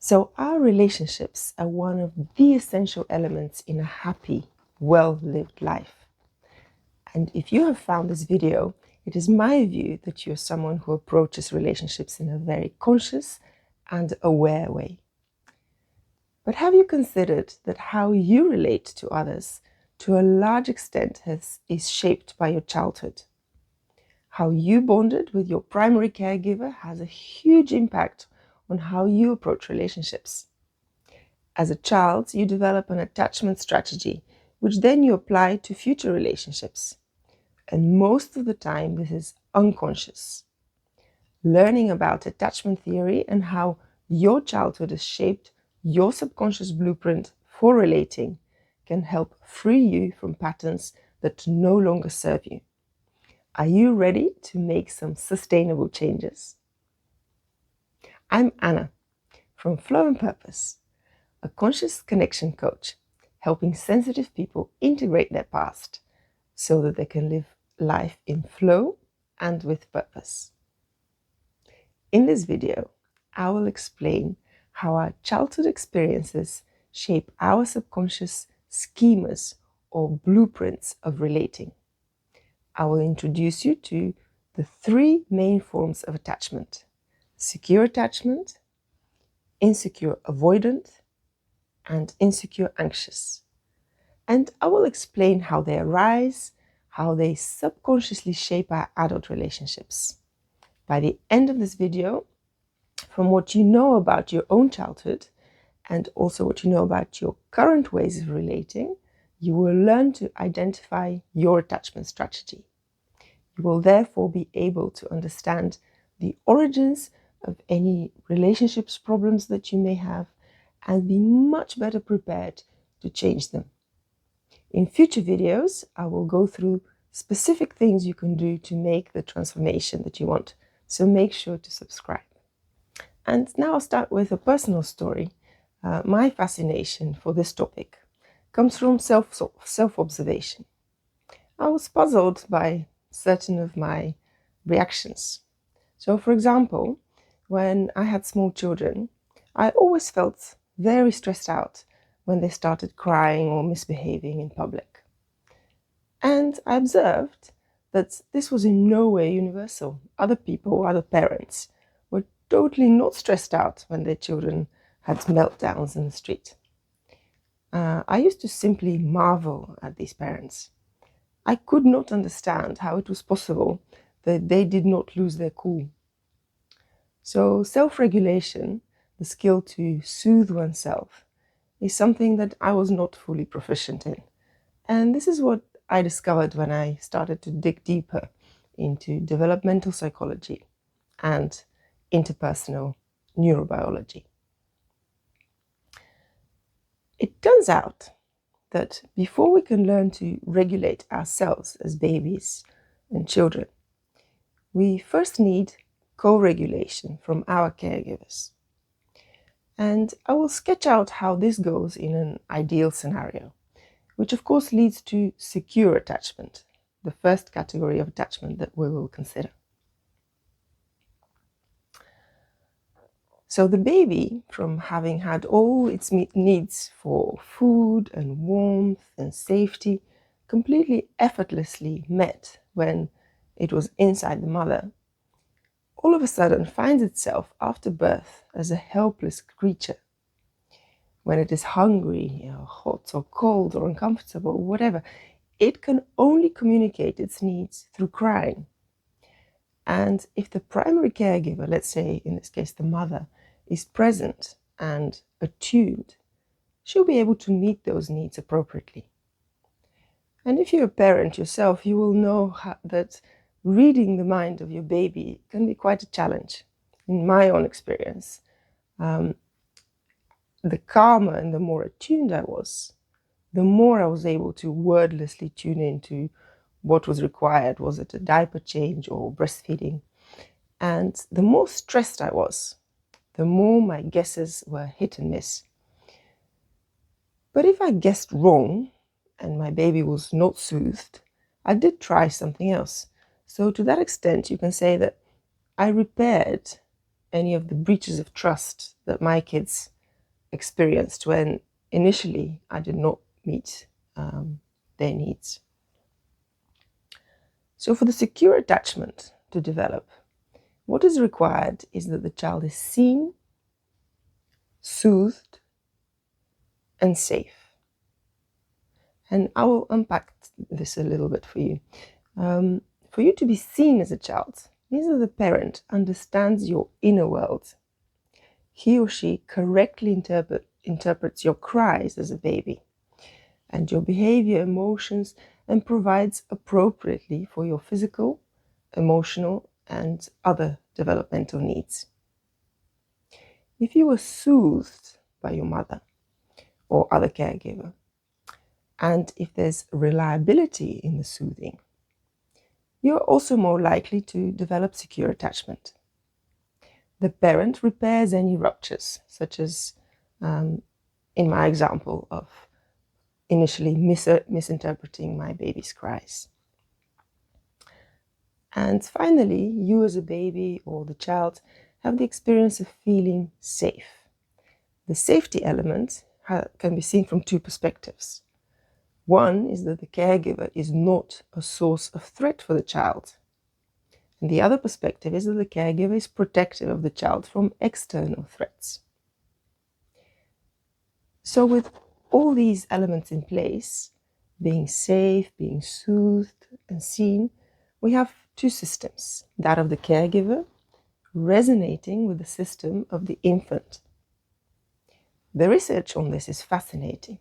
So our relationships are one of the essential elements in a happy, well-lived life. And if you have found this video, it is my view that you're someone who approaches relationships in a very conscious and aware way. But have you considered that how you relate to others to a large extent is shaped by your childhood? How you bonded with your primary caregiver has a huge impact on how you approach relationships. As a child, you develop an attachment strategy, which then you apply to future relationships. And most of the time, this is unconscious. Learning about attachment theory and how your childhood has shaped your subconscious blueprint for relating can help free you from patterns that no longer serve you. Are you ready to make some sustainable changes? I'm Anna from Flow and Purpose, a conscious connection coach, helping sensitive people integrate their past so that they can live life in flow and with purpose. In this video, I will explain how our childhood experiences shape our subconscious schemas or blueprints of relating. I will introduce you to the three main forms of attachment: secure attachment, insecure avoidant, and insecure anxious. And I will explain how they arise, how they subconsciously shape our adult relationships. By the end of this video, from what you know about your own childhood and also what you know about your current ways of relating, you will learn to identify your attachment strategy. You will therefore be able to understand the origins of any relationships problems that you may have and be much better prepared to change them. In future videos, I will go through specific things you can do to make the transformation that you want, so make sure to subscribe. And now I'll start with a personal story. My fascination for this topic comes from self-observation. I was puzzled by certain of my reactions. So, for example, when I had small children, I always felt very stressed out when they started crying or misbehaving in public. And I observed that this was in no way universal. Other people, other parents, were totally not stressed out when their children had meltdowns in the street. I used to simply marvel at these parents. I could not understand how it was possible that they did not lose their cool. So self-regulation, the skill to soothe oneself, is something that I was not fully proficient in. And this is what I discovered when I started to dig deeper into developmental psychology and interpersonal neurobiology. It turns out that before we can learn to regulate ourselves as babies and children, we first need co-regulation from our caregivers. And I will sketch out how this goes in an ideal scenario, which of course leads to secure attachment, the first category of attachment that we will consider. So the baby, from having had all its needs for food and warmth and safety completely effortlessly met when it was inside the mother, all of a sudden finds itself after birth as a helpless creature. When it is hungry, hot or cold or uncomfortable, whatever, it can only communicate its needs through crying. And if the primary caregiver, let's say in this case the mother, is present and attuned, she'll be able to meet those needs appropriately. And if you're a parent yourself, you will know that reading the mind of your baby can be quite a challenge. In my own experience, the calmer and the more attuned I was, the more I was able to wordlessly tune into what was required. Was it a diaper change or breastfeeding? And the more stressed I was, the more my guesses were hit and miss. But if I guessed wrong and my baby was not soothed, I did try something else. So to that extent, you can say that I repaired any of the breaches of trust that my kids experienced when initially I did not meet their needs. So for the secure attachment to develop, what is required is that the child is seen, soothed, and safe. And I will unpack this a little bit for you. For you to be seen as a child means that the parent understands your inner world. He or she correctly interprets your cries as a baby and your behavior, emotions, and provides appropriately for your physical, emotional, and other developmental needs. If you were soothed by your mother or other caregiver, and if there's reliability in the soothing, you're also more likely to develop secure attachment. The parent repairs any ruptures, such as in my example of initially misinterpreting my baby's cries. And finally, you as a baby or the child have the experience of feeling safe. The safety element can be seen from two perspectives. One is that the caregiver is not a source of threat for the child. And the other perspective is that the caregiver is protective of the child from external threats. So with all these elements in place, being safe, being soothed, and seen, we have two systems, that of the caregiver resonating with the system of the infant. The research on this is fascinating.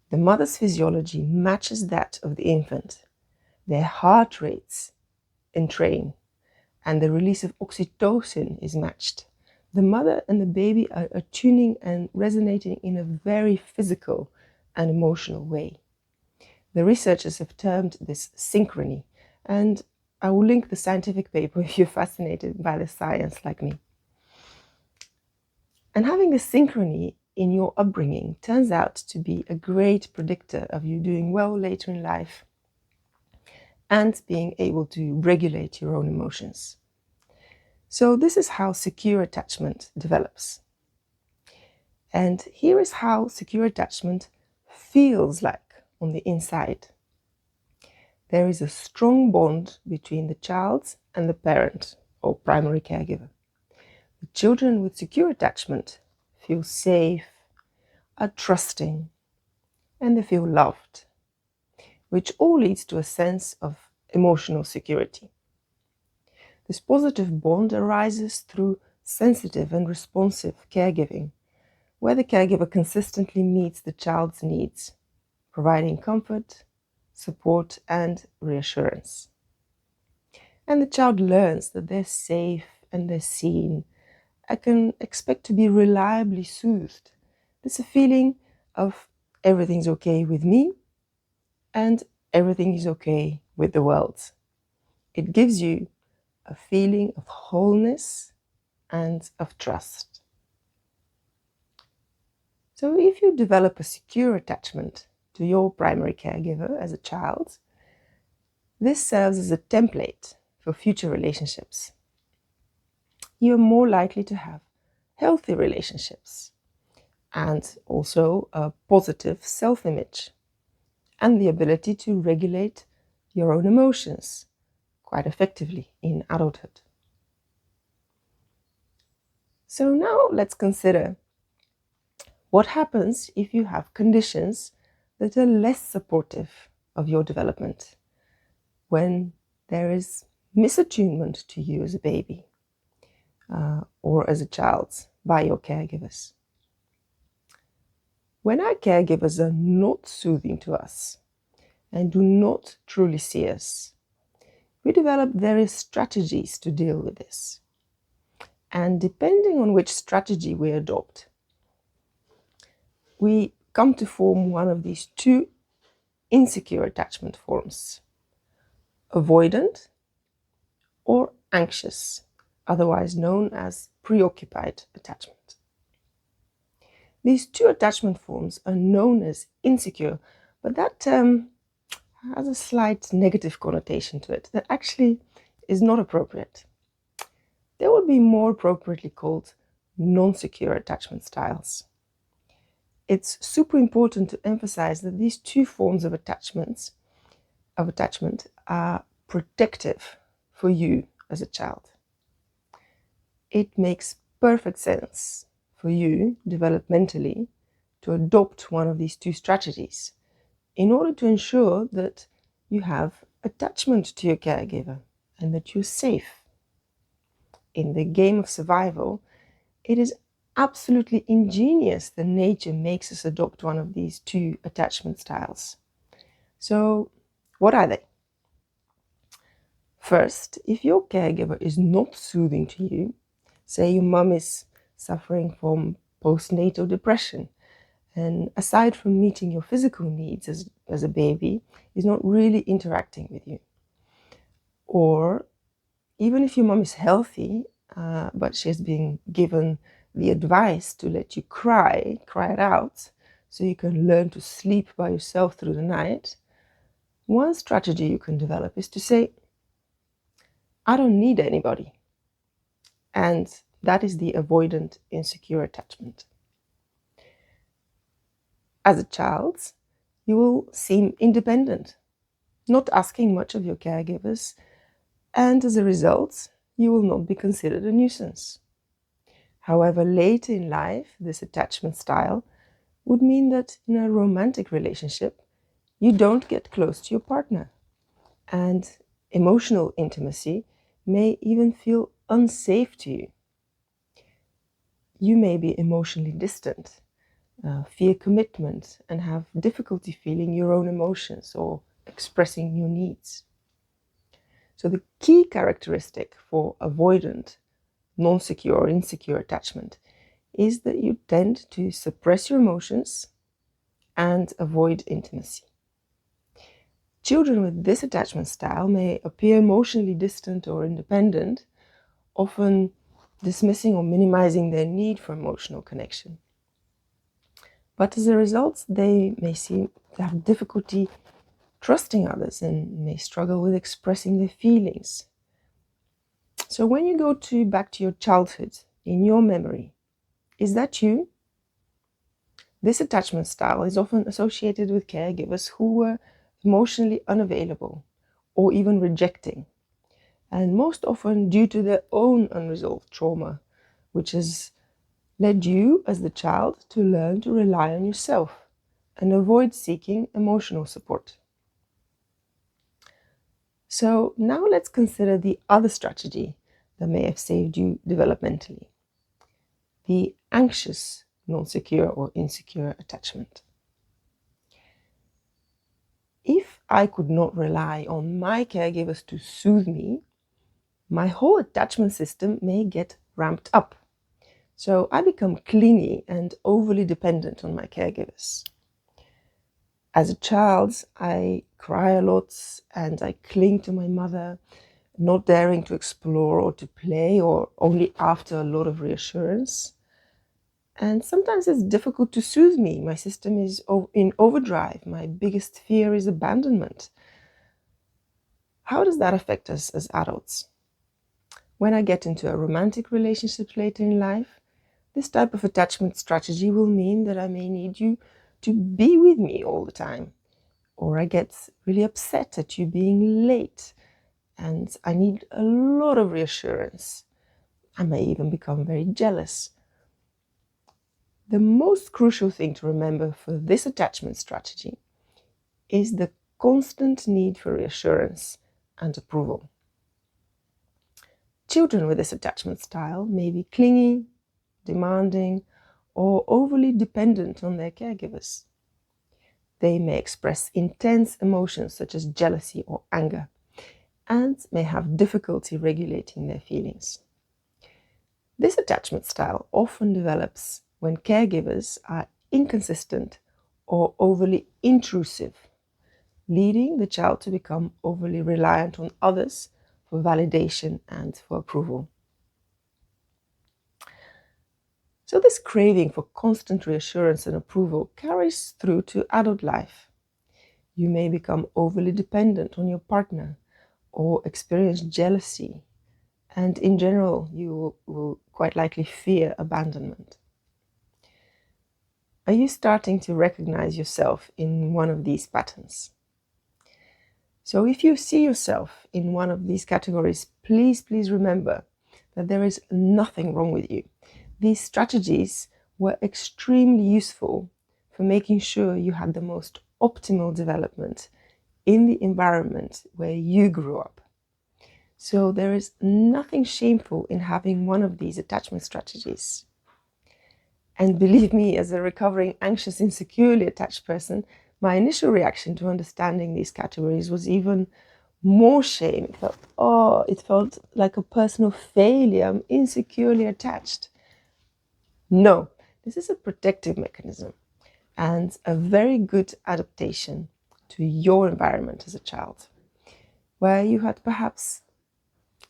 The mother's physiology matches that of the infant. Their heart rates entrain, and the release of oxytocin is matched. The mother and the baby are tuning and resonating in a very physical and emotional way. The researchers have termed this synchrony, and I will link the scientific paper if you're fascinated by the science like me. And having this synchrony in your upbringing turns out to be a great predictor of you doing well later in life and being able to regulate your own emotions. So this is how secure attachment develops. And here is how secure attachment feels like on the inside. There is a strong bond between the child and the parent or primary caregiver. The children with secure attachment feel safe, are trusting, and they feel loved, which all leads to a sense of emotional security. This positive bond arises through sensitive and responsive caregiving, where the caregiver consistently meets the child's needs, providing comfort, support, and reassurance. And the child learns that they're safe and they're seen. I can expect to be reliably soothed. There's a feeling of everything's okay with me and everything is okay with the world. It gives you a feeling of wholeness and of trust. So if you develop a secure attachment to your primary caregiver as a child, this serves as a template for future relationships. You're more likely to have healthy relationships and also a positive self-image and the ability to regulate your own emotions quite effectively in adulthood. So now let's consider what happens if you have conditions that are less supportive of your development, when there is misattunement to you as a baby or as a child by your caregivers. When our caregivers are not soothing to us and do not truly see us, we develop various strategies to deal with this. And depending on which strategy we adopt, we come to form one of these two insecure attachment forms: avoidant or anxious, otherwise known as preoccupied attachment. These two attachment forms are known as insecure, but that term has a slight negative connotation to it that actually is not appropriate. They would be more appropriately called non-secure attachment styles. it's super important to emphasize that these two forms of attachment are protective for you as a child. It makes perfect sense for you developmentally to adopt one of these two strategies in order to ensure that you have attachment to your caregiver and that you're safe. In the game of survival, it is absolutely ingenious that nature makes us adopt one of these two attachment styles. So, what are they? First, if your caregiver is not soothing to you, say your mum is suffering from postnatal depression, and aside from meeting your physical needs as a baby, is not really interacting with you. Or even if your mom is healthy, but she has been given the advice to let you cry it out, so you can learn to sleep by yourself through the night, one strategy you can develop is to say, I don't need anybody. And that is the avoidant insecure attachment. As a child, you will seem independent, not asking much of your caregivers, and as a result, you will not be considered a nuisance. However, later in life, this attachment style would mean that in a romantic relationship, you don't get close to your partner, and emotional intimacy may even feel unsafe to you. You may be emotionally distant, fear commitment, and have difficulty feeling your own emotions or expressing your needs. So the key characteristic for avoidant, non-secure or insecure attachment is that you tend to suppress your emotions and avoid intimacy. Children with this attachment style may appear emotionally distant or independent, often dismissing or minimizing their need for emotional connection. But as a result, they may seem to have difficulty trusting others and may struggle with expressing their feelings. So when you go back to your childhood, in your memory, is that you? This attachment style is often associated with caregivers who were emotionally unavailable or even rejecting, and most often due to their own unresolved trauma, which has led you as the child to learn to rely on yourself and avoid seeking emotional support. So now let's consider the other strategy that may have saved you developmentally: the anxious, non-secure or insecure attachment. If I could not rely on my caregivers to soothe me, my whole attachment system may get ramped up. So I become clingy and overly dependent on my caregivers. As a child, I cry a lot and I cling to my mother, not daring to explore or to play, or only after a lot of reassurance. And sometimes it's difficult to soothe me. My system is in overdrive. My biggest fear is abandonment. How does that affect us as adults? When I get into a romantic relationship later in life, this type of attachment strategy will mean that I may need you to be with me all the time. Or I get really upset at you being late and I need a lot of reassurance. I may even become very jealous. The most crucial thing to remember for this attachment strategy is the constant need for reassurance and approval. Children with this attachment style may be clingy, demanding, or overly dependent on their caregivers. They may express intense emotions such as jealousy or anger, and may have difficulty regulating their feelings. This attachment style often develops when caregivers are inconsistent or overly intrusive, leading the child to become overly reliant on others for validation and for approval. So this craving for constant reassurance and approval carries through to adult life. You may become overly dependent on your partner or experience jealousy, and in general, you will quite likely fear abandonment. Are you starting to recognize yourself in one of these patterns? So if you see yourself in one of these categories, please remember that there is nothing wrong with you. These strategies were extremely useful for making sure you had the most optimal development in the environment where you grew up. So there is nothing shameful in having one of these attachment strategies. And believe me, as a recovering anxious, insecurely attached person, my initial reaction to understanding these categories was even more shame. It felt like a personal failure. I'm insecurely attached. No, this is a protective mechanism and a very good adaptation to your environment as a child, where you had perhaps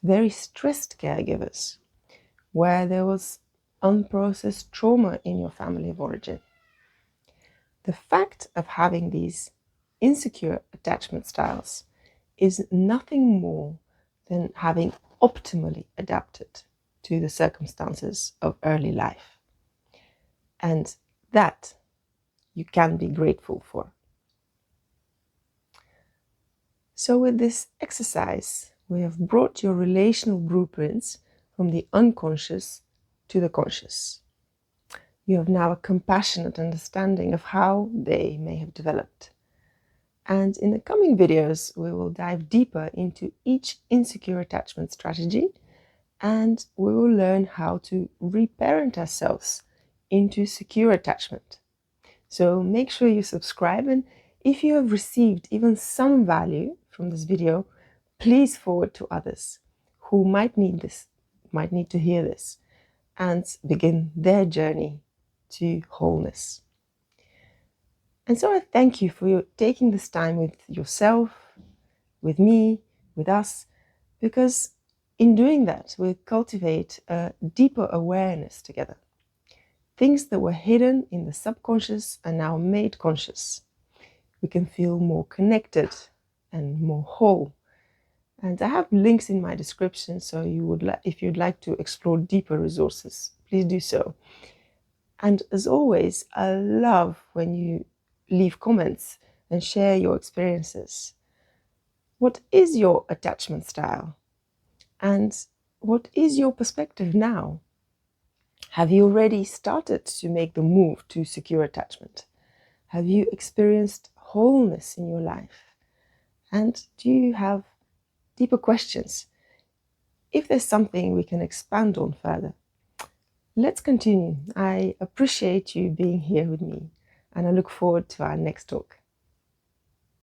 very stressed caregivers, where there was unprocessed trauma in your family of origin. The fact of having these insecure attachment styles is nothing more than having optimally adapted to the circumstances of early life. And that you can be grateful for. So with this exercise, we have brought your relational blueprints from the unconscious to the conscious. You have now a compassionate understanding of how they may have developed. And in the coming videos, we will dive deeper into each insecure attachment strategy, and we will learn how to reparent ourselves into secure attachment. So make sure you subscribe, and if you have received even some value from this video, please forward to others who might need this, might need to hear this, and begin their journey to wholeness. And so I thank you for taking this time with yourself, with me, with us, because in doing that, we cultivate a deeper awareness together. Things that were hidden in the subconscious are now made conscious. We can feel more connected and more whole. And I have links in my description, so if you'd like to explore deeper resources, please do so. And as always, I love when you leave comments and share your experiences. What is your attachment style? And what is your perspective now? Have you already started to make the move to secure attachment? Have you experienced wholeness in your life? And do you have deeper questions? If there's something we can expand on further, let's continue. I appreciate you being here with me, and I look forward to our next talk.